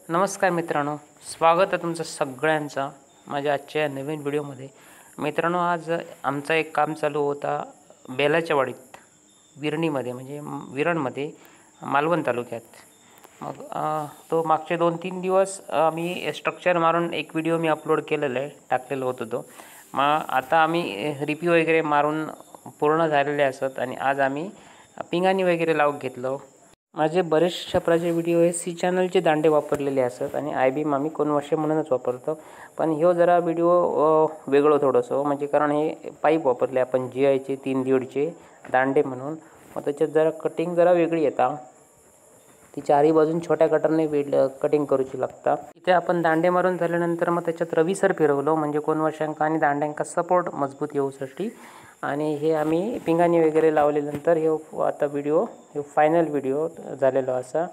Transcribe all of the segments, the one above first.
नमस्कार मित्रांनो, स्वागत आहे तुमचं सगळ्यांचं माझ्या आजच्या नवीन व्हिडिओमध्ये। मित्रांनो, आज आमचा एक काम चालू होता बेलाच्या वाडीत, विरणीमध्ये म्हणजे विरणमध्ये, मालवण तालुक्यात। मग तो मागचे 2-3 दिवस आम्ही स्ट्रक्चर मारून एक व्हिडिओ मी अपलोड केलेला आहे, टाकलेला होता तो। मग आता आम्ही रिव्ह्यू वगैरे मारून पूर्ण झालेले असत आणि आज आम्ही पिंगाणी वगैरे लावून घेतलो। माझे बरेच छपराचे व्हिडिओ हे सी चॅनलचे दांडे वापरलेले असतात आणि आय बी आम्ही कोण वर्षे म्हणूनच वापरतो। पण ह्यो जरा व्हिडिओ वेगळं थोडंसं, म्हणजे कारण हे पाईप वापरले आपण GIचे 3.5चे दांडे म्हणून। मग त्याच्यात जरा कटिंग जरा वेगळी येता, ती चारही बाजून छोट्या कटरने कटिंग करूची लागता। इथे आपण दांडे मारून झाल्यानंतर मग त्याच्यात रविसर फिरवलो, म्हणजे कोण वर्षांका आणि दांड्यांका सपोर्ट मजबूत येऊसाठी। आणि हे आम्ही पिंगाणी वगैरे लावल्यानंतर हे आता व्हिडिओ फायनल व्हिडिओ झालेलो असा।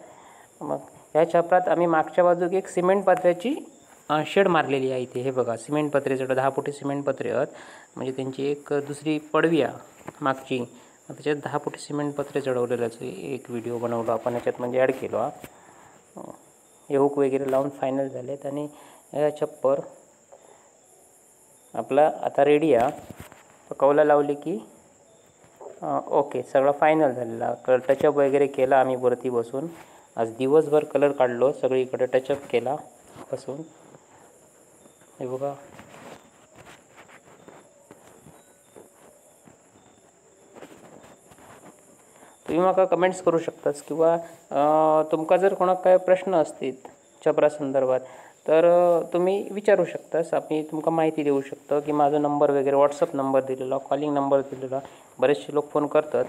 मग ह्या छपरात आम्ही मागच्या बाजूक एक सिमेंट पत्र्याची शेड मारलेली आहे। इथे हे बघा, सिमेंट पत्रे जवळ 10 फुटी सिमेंट पत्रे आहेत, म्हणजे त्यांची एक दुसरी पडवी आहे मागची। त्याच्यात 10 फुटी सिमेंट पत्रे चढवलेल्याचं एक व्हिडिओ बनवलो आपण, याच्यात म्हणजे ॲड केलो हे हुक वगैरे लावून फायनल झालेत। आणि ह्या छप्पर आपला आता रेडी आहे, कौला लावली की ओके सगळं फायनल झालेला। टचअप वगैरे केला आम्ही वरती बसून, आज दिवसभर कलर काढलो, सगळीकडे टचअप केला बसून। हे बघा, तुम्ही मला कमेंट्स करू शकतास किंवा तुमका जर कोणाक काय प्रश्न असतील छपरा संदर्भात तर तुम्ही विचारू शकतास, आम्ही तुमका माहिती देऊ शकतो। की माझा नंबर वगैरे व्हॉट्सअप नंबर दिलेला, कॉलिंग नंबर दिलेला, बरेचसे लोक फोन करतात।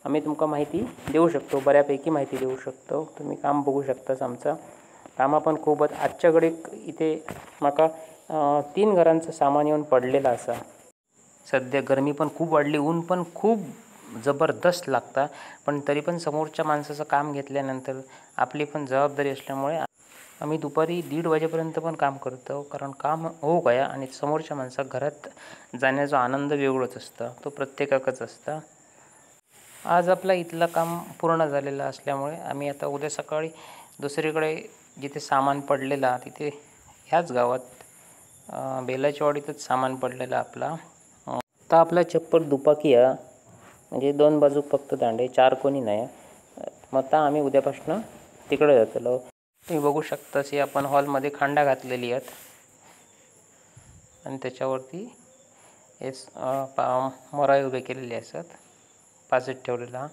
आम्ही तुमका माहिती देऊ शकतो, बऱ्यापैकी माहिती देऊ शकतो। तुम्ही काम बघू शकतास, आमचं कामा पण खूपच आजच्या घडीक इथे माका 3 घरांचं सामान येऊन पडलेलं असा। सध्या गरमी पण खूप वाढली, ऊन पण खूप जबरदस्त लागता, पण तरी पण समोरच्या माणसाचं काम घेतल्यानंतर आपली पण जबाबदारी असल्यामुळे आम्ही दुपारी 1:30 वाजेपर्यंत पण काम करतो, कारण काम हो गया आणि समोरच्या माणसा घरात जाण्याचा आनंद वेगळाच असता, तो प्रत्येकाकच असता। आज आपला इथलं काम पूर्ण झालेलं असल्यामुळे आम्ही आता उद्या सकाळी दुसरीकडे जिथे सामान पडलेलं तिथे ह्याच गावात बेलाच्या वाडीतच सामान पडलेलं आपला। आता आपला छप्पर दुपाकी आहे, म्हणजे 2 बाजू फक्त दांडे, 4 कोणी नाही। मग आता आम्ही उद्यापासून तिकडे जातलो। तुम्ही बघू शकता की आपण हॉलमध्ये खांडा घातलेली आहेत आणि त्याच्यावरती मराई उभे केलेले असतात, पाचट ठेवलेला।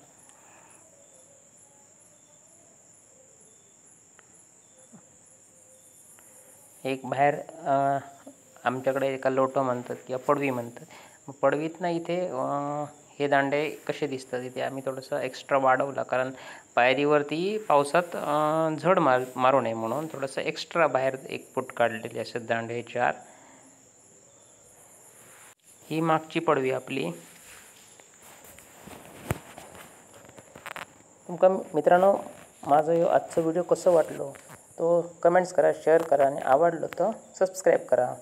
एक बाहेर आमच्याकडे एका लोटो म्हणतात किंवा पडवी म्हणतात, मग पडवीत ना इथे हे दांडे कसे दिसतात इथे आम्ही थोडंसं एक्स्ट्रा वाढवला, कारण पायरीवरती पावसात झड मारू नये म्हणून थोडंसं एक्स्ट्रा बाहेर 1 फूट काढलेले असतात दांडे 4। ही मागची पडवी आपली। तुमका मित्रांनो माझं आजचा व्हिडिओ कसं वाटलो तो कमेंट्स करा, शेअर करा आणि आवडलं तर सबस्क्राईब करा।